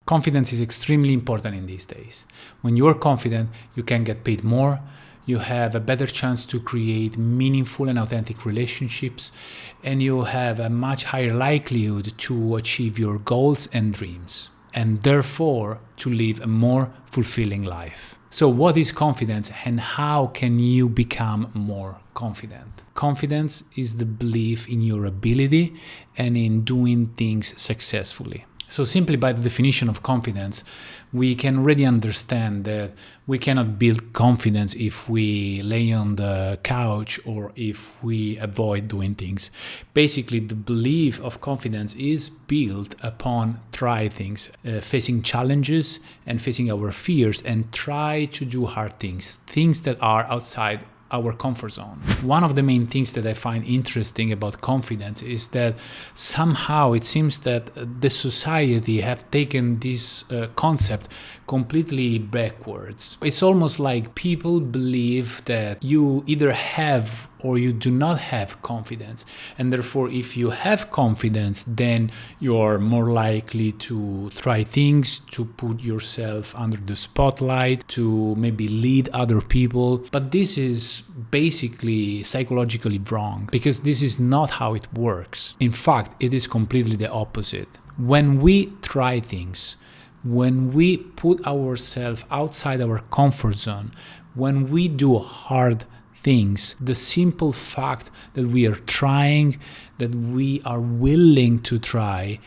Confidence is extremely important in these days. When you are confident, you can get paid more, you have a better chance to create meaningful and authentic relationships, and you have a much higher likelihood to achieve your goals and dreams, and therefore to live a more fulfilling life. So what is confidence and how can you become more confident? Confidence is the belief in your ability and in doing things successfully. So simply by the definition of confidence, we can already understand that we cannot build confidence if we lay on the couch or if we avoid doing things. Basically, the belief of confidence is built upon try things, facing challenges and facing our fears, and try to do hard things, things that are outside our comfort zone. One of the main things that I find interesting about confidence is that somehow it seems that the society have taken this concept completely backwards. It's almost like people believe that you either have or you do not have confidence, and therefore if you have confidence, then you're more likely to try things, to put yourself under the spotlight, to maybe lead other people. But this is basically psychologically wrong, because this is not how it works. In fact, it is completely the opposite. When we try things, when we put ourselves outside our comfort zone, when we do hard things, the simple fact that we are trying, that we are willing to try,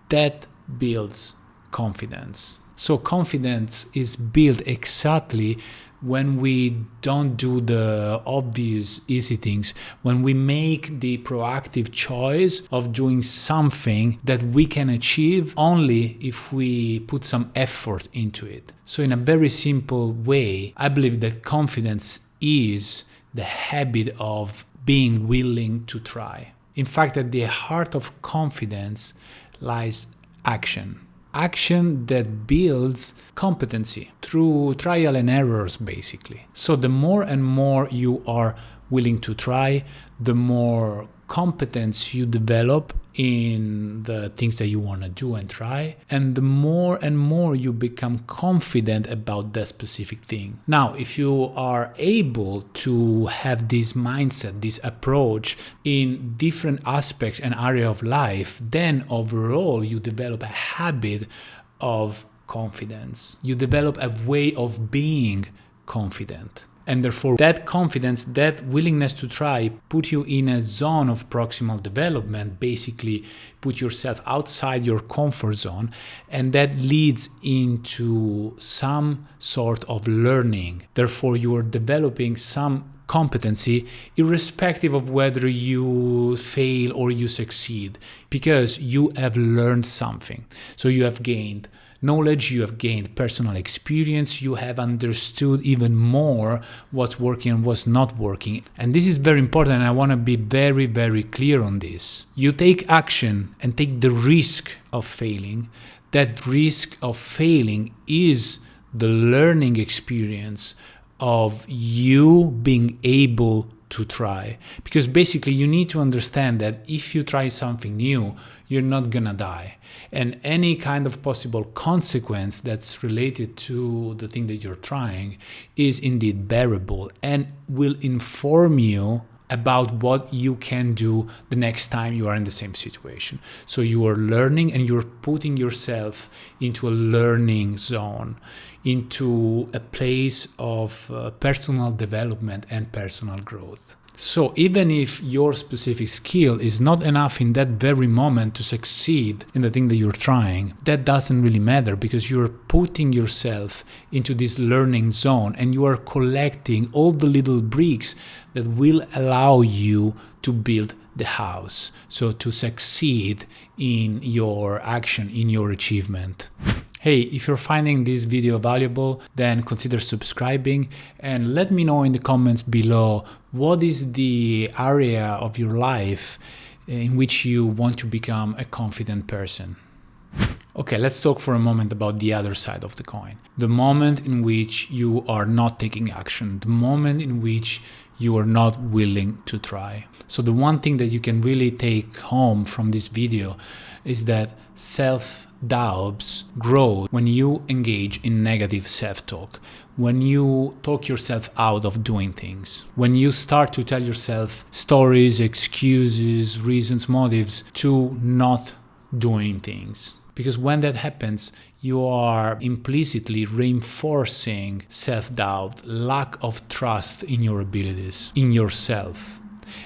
that builds confidence. So confidence is built exactly when we don't do the obvious easy things, when we make the proactive choice of doing something that we can achieve only if we put some effort into it. So in a very simple way, I believe that confidence is the habit of being willing to try. In fact, at the heart of confidence lies action. Action that builds competency through trial and errors, basically. So the more and more you are willing to try, the more competence you develop in the things that you want to do and try, and the more and more you become confident about that specific thing. Now, if you are able to have this mindset, this approach in different aspects and area of life, then overall you develop a habit of confidence. You develop a way of being confident. And therefore, that confidence, that willingness to try, put you in a zone of proximal development, basically put yourself outside your comfort zone, and that leads into some sort of learning. Therefore, you are developing some competency irrespective of whether you fail or you succeed, because you have learned something. So you have gained knowledge, you have gained personal experience, you have understood even more what's working and what's not working. And this is very important, and I want to be very, very clear on this. You take action and take the risk of failing. That risk of failing is the learning experience of you being able to try. Because basically you need to understand that if you try something new, you're not gonna die. And any kind of possible consequence that's related to the thing that you're trying is indeed bearable and will inform you about what you can do the next time you are in the same situation. So you are learning and you're putting yourself into a learning zone, into a place of personal development and personal growth. So even if your specific skill is not enough in that very moment to succeed in the thing that you're trying, that doesn't really matter, because you're putting yourself into this learning zone and you are collecting all the little bricks that will allow you to build the house, so to succeed in your action, in your achievement. Hey, if you're finding this video valuable, then consider subscribing and let me know in the comments below what is the area of your life in which you want to become a confident person. Okay, let's talk for a moment about the other side of the coin. The moment in which you are not taking action, the moment in which you are not willing to try. So the one thing that you can really take home from this video is that self doubts grow when you engage in negative self-talk, when you talk yourself out of doing things, when you start to tell yourself stories, excuses, reasons, motives to not doing things. Because when that happens, you are implicitly reinforcing self-doubt, lack of trust in your abilities, in yourself.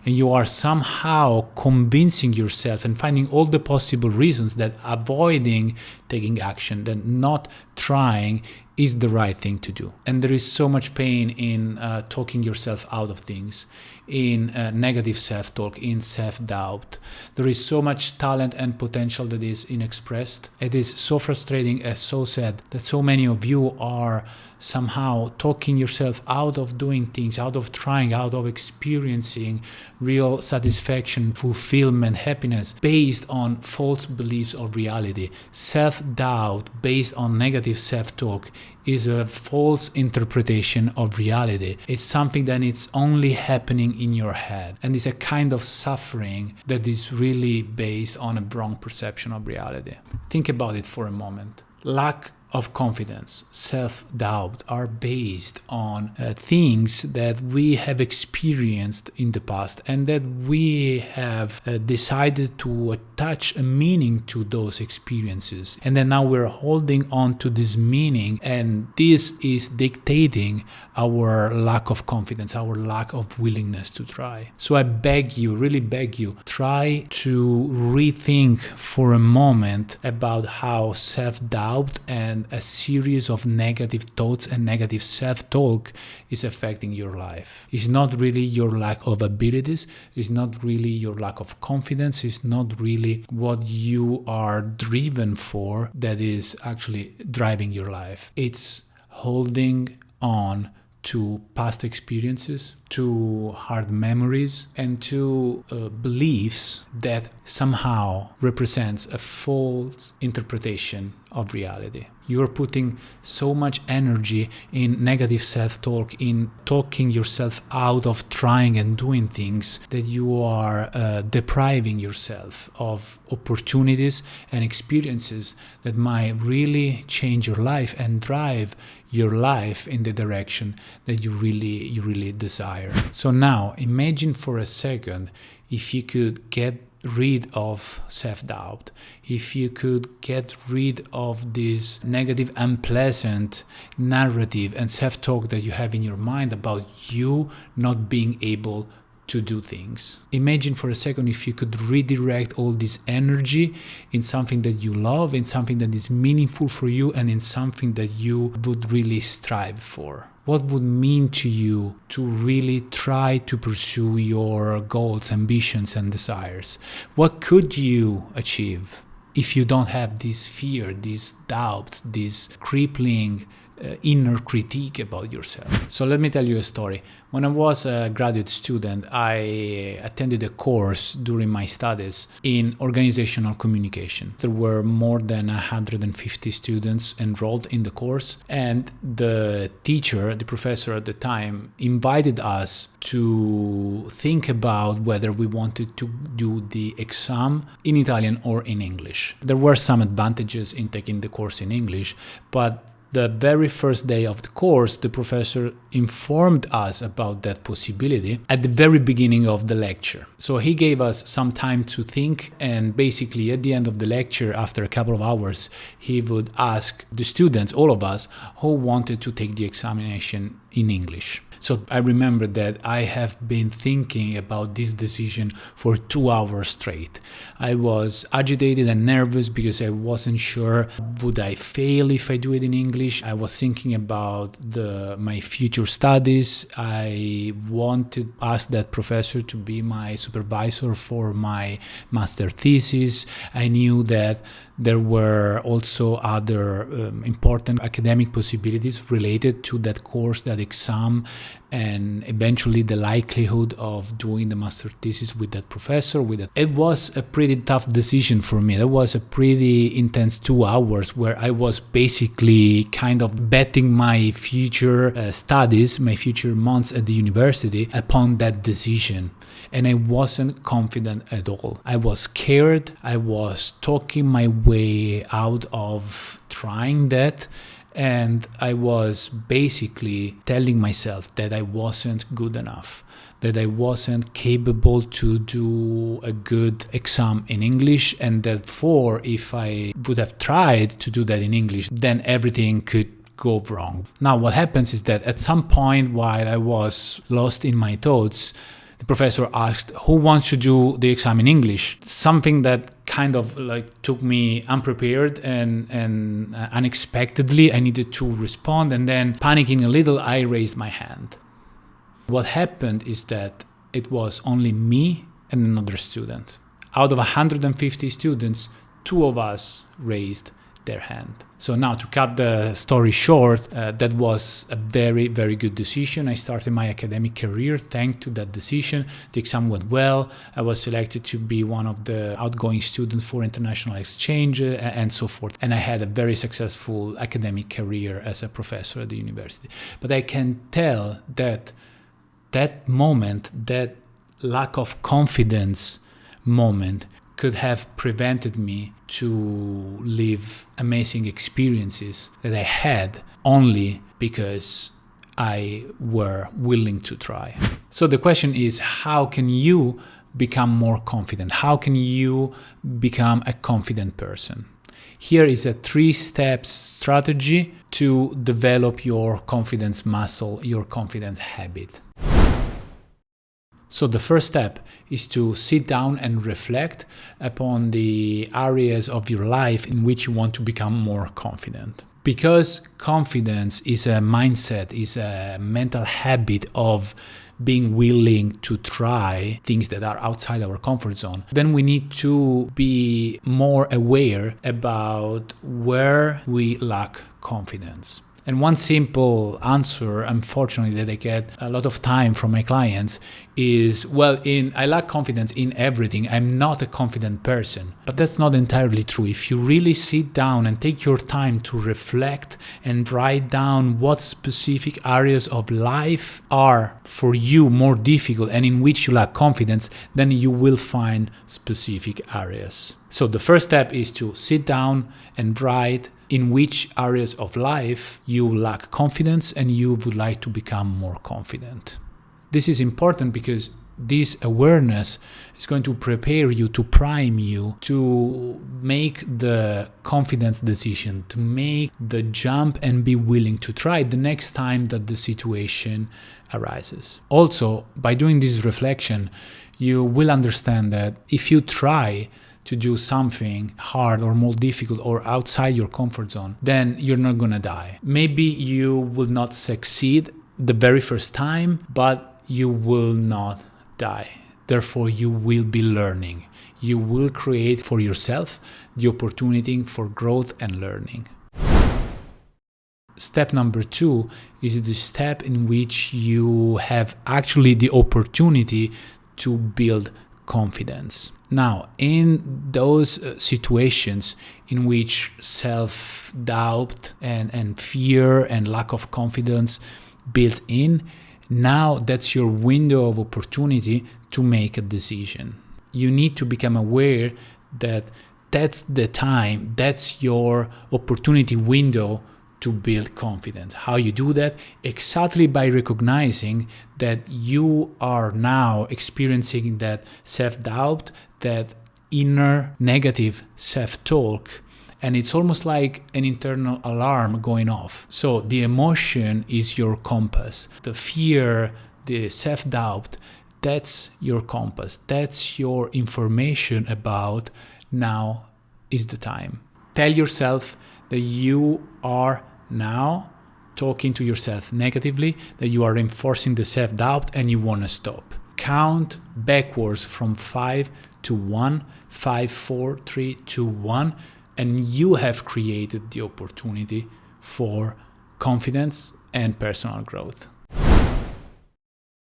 And you are somehow convincing yourself and finding all the possible reasons that avoiding taking action, that not trying is the right thing to do. And there is so much pain in talking yourself out of things, in negative self-talk, in self-doubt. There is so much talent and potential that is unexpressed. It is so frustrating and so sad that so many of you are somehow talking yourself out of doing things, out of trying, out of experiencing real satisfaction, fulfillment, happiness based on false beliefs of reality. Self-doubt based on negative self-talk is a false interpretation of reality. It's something that it's only happening in your head, and it's a kind of suffering that is really based on a wrong perception of reality. Think about it for a moment. Lack of confidence, self-doubt are based on things that we have experienced in the past and that we have decided to attach a meaning to those experiences. And then now we're holding on to this meaning, and this is dictating our lack of confidence, our lack of willingness to try. So I beg you, really beg you, try to rethink for a moment about how self-doubt and a series of negative thoughts and negative self-talk is affecting your life. It's not really your lack of abilities, it's not really your lack of confidence, it's not really what you are driven for that is actually driving your life. It's holding on to past experiences, to hard memories, and to beliefs that somehow represents a false interpretation of reality. You're putting so much energy in negative self-talk, in talking yourself out of trying and doing things, that you are depriving yourself of opportunities and experiences that might really change your life and drive your life in the direction that you really desire. So now imagine for a second if you could get rid of self-doubt, if you could get rid of this negative, unpleasant narrative and self-talk that you have in your mind about you not being able to do things. Imagine for a second if you could redirect all this energy in something that you love, in something that is meaningful for you, and in something that you would really strive for. What would mean to you to really try to pursue your goals, ambitions, and desires? What could you achieve if you don't have this fear, this doubt, this crippling inner critique about yourself? So let me tell you a story. When I was a graduate student, I attended a course during my studies in organizational communication. There were more than 150 students enrolled in the course, and the teacher, the professor at the time, invited us to think about whether we wanted to do the exam in Italian or in English. There were some advantages in taking the course in English, but the very first day of the course, the professor informed us about that possibility at the very beginning of the lecture. So he gave us some time to think, and basically at the end of the lecture, after a couple of hours, he would ask the students, all of us, who wanted to take the examination in English. So I remember that I have been thinking about this decision for 2 hours straight. I was agitated and nervous because I wasn't sure, would I fail if I do it in English? I was thinking about my future studies. I wanted to ask that professor to be my supervisor for my master thesis. I knew that there were also other important academic possibilities related to that course, that exam, and eventually the likelihood of doing the master thesis with that professor. It was a pretty tough decision for me. That was a pretty intense 2 hours where I was basically kind of betting my future studies, my future months at the university upon that decision. And I wasn't confident at all. I was scared. I was talking my way out of trying that. And I was basically telling myself that I wasn't good enough, that I wasn't capable to do a good exam in English, and therefore if I would have tried to do that in English, then everything could go wrong. Now what happens is that at some point while I was lost in my thoughts, the professor asked, who wants to do the exam in English? Something that kind of like took me unprepared and unexpectedly. I needed to respond, and then panicking a little, I raised my hand. What happened is that it was only me and another student. Out of 150 students, 2 of us raised their hand. So now, to cut the story short, that was a very, very good decision. I started my academic career thanks to that decision. The exam went well. I was selected to be one of the outgoing students for international exchange and so forth. And I had a very successful academic career as a professor at the university. But I can tell that that moment, that lack of confidence moment, could have prevented me to live amazing experiences that I had only because I were willing to try. So the question is, how can you become more confident? How can you become a confident person? Here is a 3-step strategy to develop your confidence muscle, your confidence habit. So the first step is to sit down and reflect upon the areas of your life in which you want to become more confident. Because confidence is a mindset, is a mental habit of being willing to try things that are outside our comfort zone, then we need to be more aware about where we lack confidence. And one simple answer, unfortunately, that I get a lot of time from my clients is, I lack confidence in everything. I'm not a confident person. But that's not entirely true. If you really sit down and take your time to reflect and write down what specific areas of life are for you more difficult and in which you lack confidence, then you will find specific areas. So the first step is to sit down and write in which areas of life you lack confidence and you would like to become more confident. This is important because this awareness is going to prepare you, to prime you to make the confidence decision, to make the jump and be willing to try the next time that the situation arises. Also, by doing this reflection, you will understand that if you try to do something hard or more difficult or outside your comfort zone, then you're not gonna die. Maybe you will not succeed the very first time, but you will not die. Therefore, you will be learning. You will create for yourself the opportunity for growth and learning. Step number 2 is the step in which you have actually the opportunity to build confidence. Now, in those situations in which self-doubt and fear and lack of confidence built in, now that's your window of opportunity to make a decision. You need to become aware that that's the time, that's your opportunity window to build confidence. How you do that? Exactly by recognizing that you are now experiencing that self-doubt, that inner negative self-talk, and it's almost like an internal alarm going off. So the emotion is your compass. The fear, the self-doubt, that's your compass. That's your information about now is the time. Tell yourself that you are now talking to yourself negatively, that you are reinforcing the self-doubt and you want to stop. Count backwards from 5 to 1, 5, 4, 3, 2, 1, and you have created the opportunity for confidence and personal growth.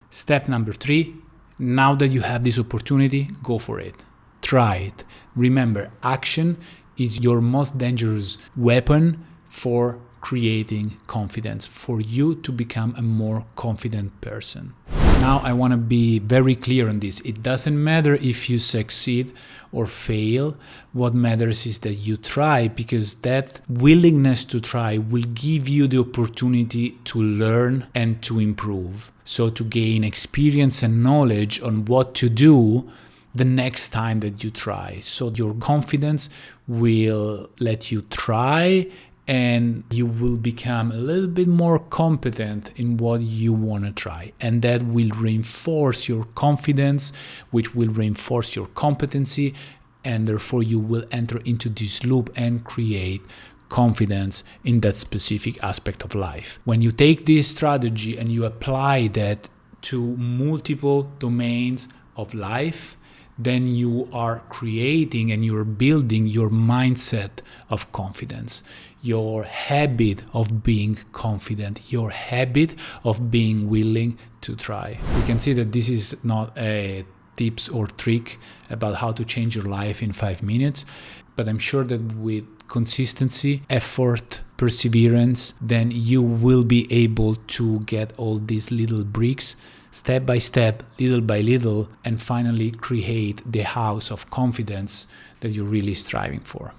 Step number 3, now that you have this opportunity, go for it. Try it. Remember, action is your most dangerous weapon for creating confidence, for you to become a more confident person. Now I want to be very clear on this. It doesn't matter if you succeed or fail. What matters is that you try, because that willingness to try will give you the opportunity to learn and to improve. So to gain experience and knowledge on what to do the next time that you try. So your confidence will let you try, and you will become a little bit more competent in what you want to try. And that will reinforce your confidence, which will reinforce your competency, and therefore you will enter into this loop and create confidence in that specific aspect of life. When you take this strategy and you apply that to multiple domains of life, then you are creating and you're building your mindset of confidence, your habit of being confident, your habit of being willing to try. You can see that this is not a tips or trick about how to change your life in 5 minutes, but I'm sure that with consistency, effort, perseverance, then you will be able to get all these little bricks step by step, little by little, and finally create the house of confidence that you're really striving for.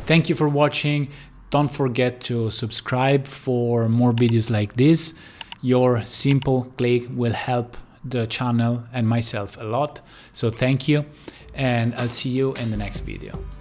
Thank you for watching. Don't forget to subscribe for more videos like this. Your simple click will help the channel and myself a lot. So thank you, and I'll see you in the next video.